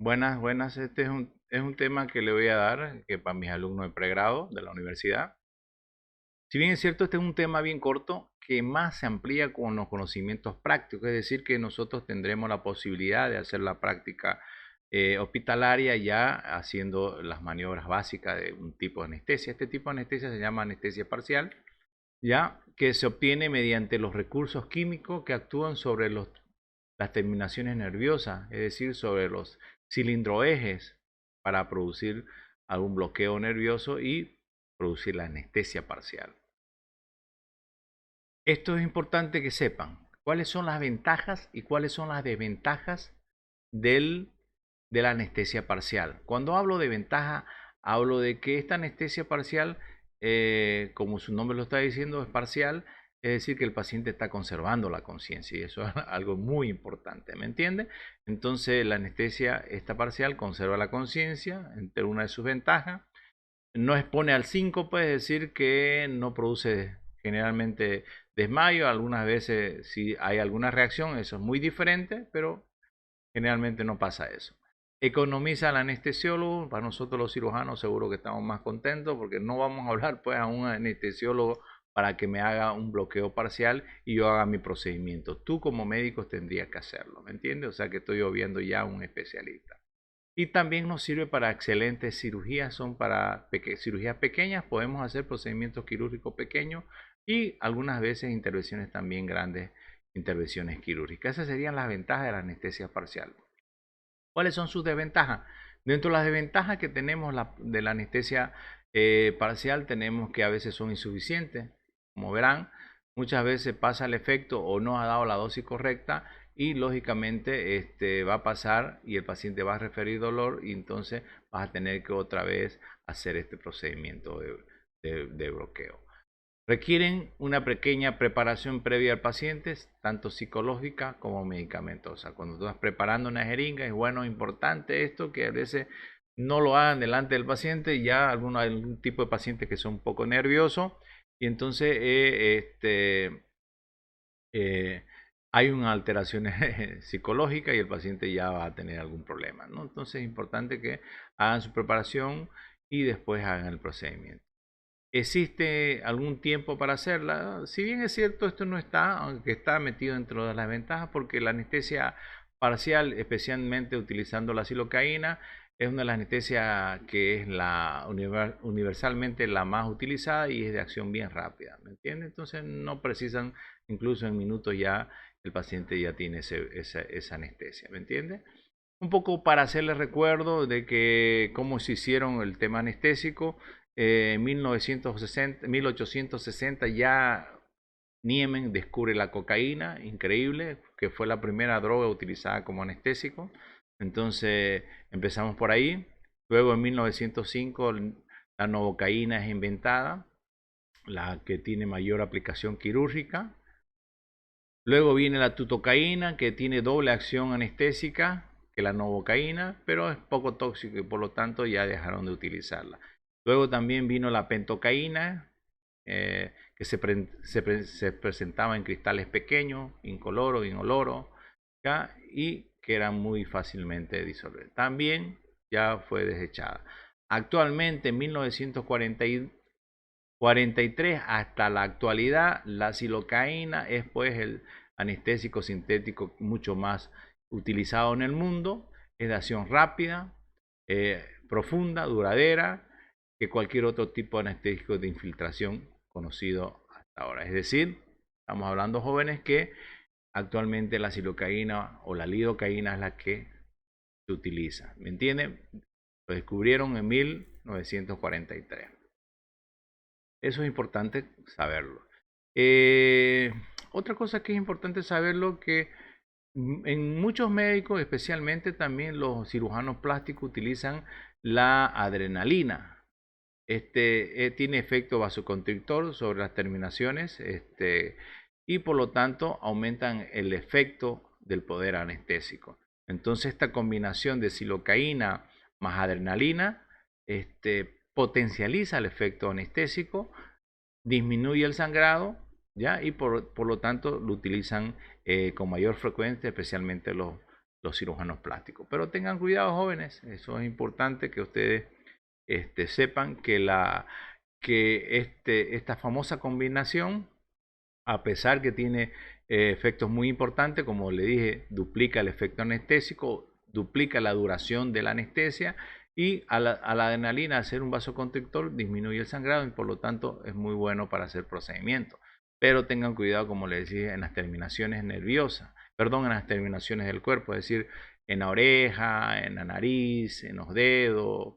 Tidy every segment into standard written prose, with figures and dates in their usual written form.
Buenas, buenas. Este es un tema que le voy a dar que para mis alumnos de pregrado de la universidad. Si bien es cierto, este es un tema bien corto que más se amplía con los conocimientos prácticos, es decir, que nosotros tendremos la posibilidad de hacer la práctica hospitalaria ya haciendo las maniobras básicas de un tipo de anestesia. Este tipo de anestesia se llama anestesia parcial, ya que se obtiene mediante los recursos químicos que actúan sobre las terminaciones nerviosas, es decir, sobre los cilindroejes para producir algún bloqueo nervioso y producir la anestesia parcial. Esto es importante que sepan cuáles son las ventajas y cuáles son las desventajas del, de la anestesia parcial. Cuando hablo de ventaja, hablo de que esta anestesia parcial, como su nombre lo está diciendo, es parcial, es decir, que el paciente está conservando la conciencia y eso es algo muy importante, ¿me entiende? Entonces, la anestesia, esta parcial, conserva la conciencia, entre una de sus ventajas. No expone al síncope, es decir, que no produce generalmente desmayo. Algunas veces, si hay alguna reacción, eso es muy diferente, pero generalmente no pasa eso. Economiza al anestesiólogo. Para nosotros los cirujanos seguro que estamos más contentos porque no vamos a hablar pues a un anestesiólogo para que me haga un bloqueo parcial y yo haga mi procedimiento. Tú como médico tendrías que hacerlo, ¿me entiendes? O sea que estoy obviando ya a un especialista. Y también nos sirve para excelentes cirugías, son para cirugías pequeñas, podemos hacer procedimientos quirúrgicos pequeños y algunas veces intervenciones también grandes, intervenciones quirúrgicas. Esas serían las ventajas de la anestesia parcial. ¿Cuáles son sus desventajas? Dentro de las desventajas que tenemos de la anestesia parcial, tenemos que a veces son insuficientes. Como verán, muchas veces pasa el efecto o no ha dado la dosis correcta y lógicamente va a pasar y el paciente va a referir dolor y entonces vas a tener que otra vez hacer este procedimiento de bloqueo. Requieren una pequeña preparación previa al paciente, tanto psicológica como medicamentosa. Cuando tú estás preparando una jeringa, es bueno, importante esto, que a veces no lo hagan delante del paciente, ya algún tipo de pacientes que son un poco nerviosos, y entonces hay una alteración psicológica y el paciente ya va a tener algún problema, ¿no? Entonces es importante que hagan su preparación y después hagan el procedimiento. ¿Existe algún tiempo para hacerla? Si bien es cierto, esto no está, aunque está metido dentro de las ventajas, porque la anestesia parcial, especialmente utilizando la silocaína, es una de las anestesias que es universalmente la más utilizada y es de acción bien rápida, ¿me entiendes? Entonces no precisan, incluso en minutos ya el paciente ya tiene esa anestesia, ¿me entiendes? Un poco para hacerles recuerdo de que cómo se hicieron el tema anestésico. En 1860 ya Niemen descubre la cocaína, increíble, que fue la primera droga utilizada como anestésico. Entonces empezamos por ahí. Luego en 1905 la novocaína es inventada, la que tiene mayor aplicación quirúrgica. Luego viene la tutocaína, que tiene doble acción anestésica que la novocaína, pero es poco tóxico y por lo tanto ya dejaron de utilizarla. Luego también vino la pentocaína, que se presentaba en cristales pequeños, incoloro, inoloro, ¿ya? Y que era muy fácilmente disolver. También ya fue desechada. Actualmente, en 1943 hasta la actualidad, la silocaína es pues el anestésico sintético mucho más utilizado en el mundo, es de acción rápida, profunda, duradera, que cualquier otro tipo de anestésico de infiltración conocido hasta ahora. Es decir, estamos hablando jóvenes que actualmente la silocaína o la lidocaína es la que se utiliza. ¿Me entienden? Lo descubrieron en 1943. Eso es importante saberlo. Eh, Otra cosa que es importante saberlo que en muchos médicos, especialmente también los cirujanos plásticos, utilizan la adrenalina. Tiene efecto vasoconstrictor sobre las terminaciones, y por lo tanto aumentan el efecto del poder anestésico. Entonces esta combinación de silocaína más adrenalina potencializa el efecto anestésico, disminuye el sangrado, ¿ya? Y por lo tanto lo utilizan con mayor frecuencia, especialmente los los cirujanos plásticos. Pero tengan cuidado, jóvenes, eso es importante que ustedes sepan que esta famosa combinación, a pesar que tiene efectos muy importantes, como le dije, duplica el efecto anestésico, duplica la duración de la anestesia y a la adrenalina, al ser un vasoconstrictor, disminuye el sangrado y por lo tanto es muy bueno para hacer procedimientos. Pero tengan cuidado, como les decía, en las terminaciones nerviosas, perdón, en las terminaciones del cuerpo, es decir, en la oreja, en la nariz, en los dedos,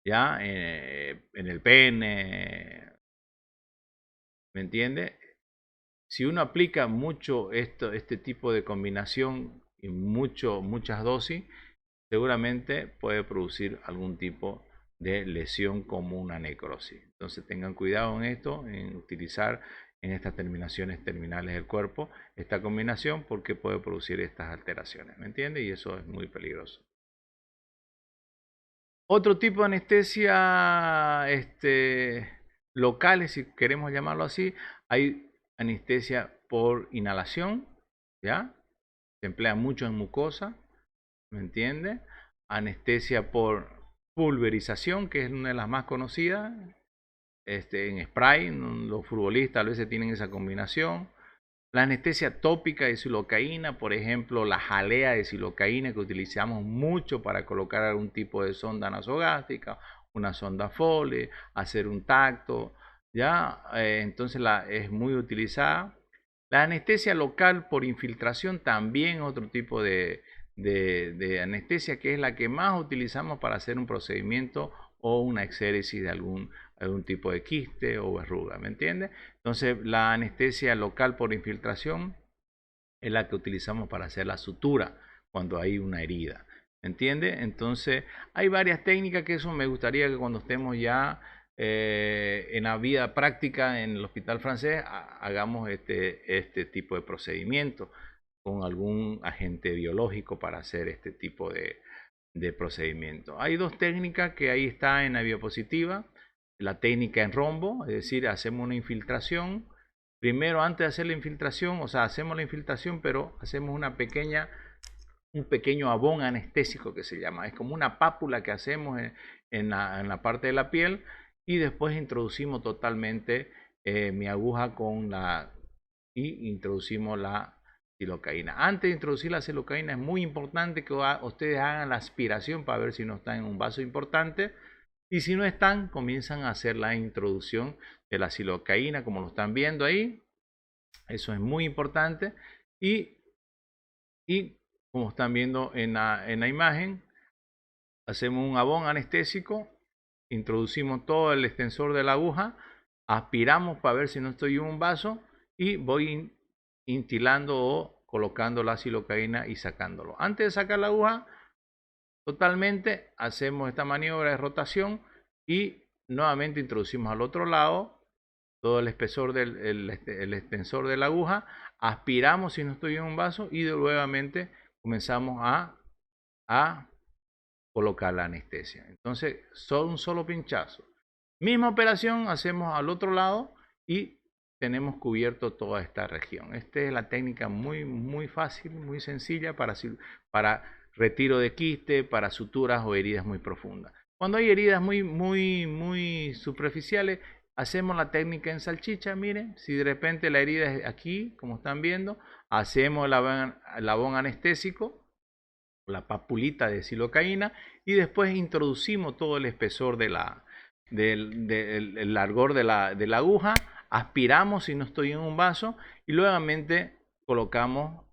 ya, en el pene, ¿me entiende? Si uno aplica mucho este tipo de combinación y muchas dosis, seguramente puede producir algún tipo de lesión como una necrosis. Entonces tengan cuidado en esto, en utilizar en estas terminaciones terminales del cuerpo esta combinación porque puede producir estas alteraciones, ¿me entiende? Y eso es muy peligroso. Otro tipo de anestesia locales, si queremos llamarlo así, hay anestesia por inhalación, ¿ya? Se emplea mucho en mucosa, ¿me entiende? Anestesia por pulverización, que es una de las más conocidas, en spray, los futbolistas a veces tienen esa combinación. La anestesia tópica de silocaína, por ejemplo, la jalea de silocaína que utilizamos mucho para colocar algún tipo de sonda nasogástrica, una sonda Foley, hacer un tacto, ¿ya? Entonces es muy utilizada. La anestesia local por infiltración también otro tipo de anestesia que es la que más utilizamos para hacer un procedimiento o una exéresis de algún tipo de quiste o verruga, ¿me entiende? Entonces la anestesia local por infiltración es la que utilizamos para hacer la sutura cuando hay una herida, ¿me entiende? Entonces hay varias técnicas que eso me gustaría que cuando estemos ya en la vida práctica en el hospital francés hagamos este tipo de procedimiento con algún agente biológico para hacer este tipo de procedimiento. Hay dos técnicas que ahí está en la diapositiva. La técnica en rombo, es decir, hacemos una infiltración. Primero, antes de hacer la infiltración, o sea, hacemos la infiltración, pero hacemos un pequeño abón anestésico que se llama. Es como una pápula que hacemos en la parte de la piel y después introducimos totalmente mi aguja y introducimos la silocaína. Antes de introducir la silocaína es muy importante que ustedes hagan la aspiración para ver si no están en un vaso importante y si no están, comienzan a hacer la introducción de la silocaína como lo están viendo ahí. Eso es muy importante y, y como están viendo en la imagen, hacemos un abón anestésico, introducimos todo el extensor de la aguja, aspiramos para ver si no estoy en un vaso y voy instilando o colocando la silocaína y sacándolo. Antes de sacar la aguja totalmente, hacemos esta maniobra de rotación y nuevamente introducimos al otro lado todo el espesor del extensor de la aguja, aspiramos si no estoy en un vaso y nuevamente comenzamos a colocar la anestesia. Entonces, son un solo pinchazo. Misma operación hacemos al otro lado y tenemos cubierto toda esta región. Esta es la técnica muy fácil, muy sencilla para retiro de quiste, para suturas o heridas muy profundas. Cuando hay heridas muy superficiales, hacemos la técnica en salchicha. Miren, si de repente la herida es aquí, como están viendo, hacemos el abón anestésico, la papulita de silocaína y después introducimos todo el espesor del largor de la aguja, aspiramos si no estoy en un vaso y nuevamente colocamos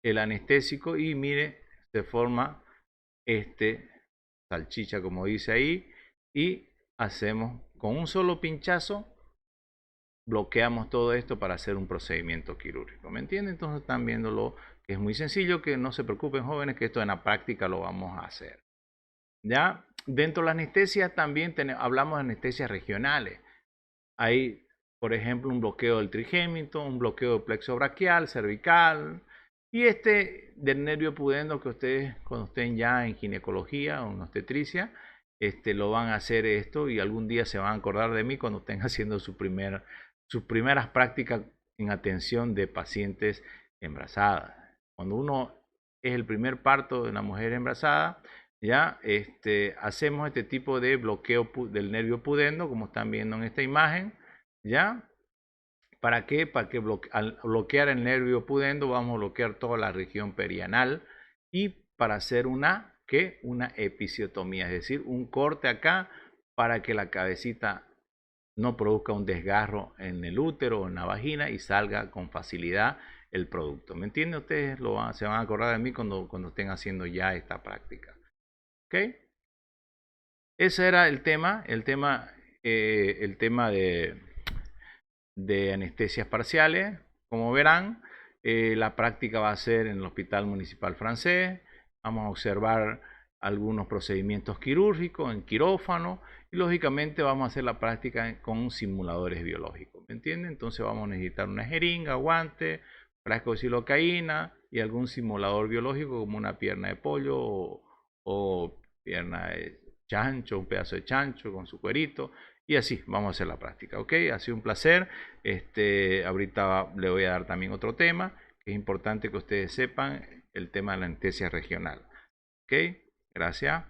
el anestésico y mire, se forma salchicha como dice ahí y hacemos con un solo pinchazo bloqueamos todo esto para hacer un procedimiento quirúrgico, ¿me entienden? Entonces están viéndolo que es muy sencillo, que no se preocupen jóvenes, que esto en la práctica lo vamos a hacer. Ya, dentro de la anestesia también hablamos de anestesias regionales. Hay, por ejemplo, un bloqueo del trigémino, un bloqueo del plexo braquial, cervical, y del nervio pudendo que ustedes cuando estén ya en ginecología o en obstetricia, lo van a hacer esto y algún día se van a acordar de mí cuando estén haciendo sus primeras prácticas en atención de pacientes embarazadas. Cuando uno es el primer parto de una mujer embarazada, ya hacemos este tipo de bloqueo del nervio pudendo, como están viendo en esta imagen, ya. ¿Para qué? Para que al bloquear el nervio pudendo vamos a bloquear toda la región perianal y para hacer una episiotomía, es decir, un corte acá para que la cabecita no produzca un desgarro en el útero o en la vagina y salga con facilidad el producto. ¿Me entienden? Ustedes se van a acordar de mí cuando estén haciendo ya esta práctica. ¿Ok? Ese era el tema de anestesias parciales. Como verán, la práctica va a ser en el Hospital Municipal Francés. Vamos a observar algunos procedimientos quirúrgicos en quirófano y lógicamente vamos a hacer la práctica con simuladores biológicos. ¿Me entienden? Entonces vamos a necesitar una jeringa, guante, frasco de silocaína y algún simulador biológico como una pierna de pollo o pierna de chancho, un pedazo de chancho con su cuerito. Y así vamos a hacer la práctica, ¿ok? Ha sido un placer. Ahorita le voy a dar también otro tema, que es importante que ustedes sepan, el tema de la anestesia regional. ¿Ok? Gracias.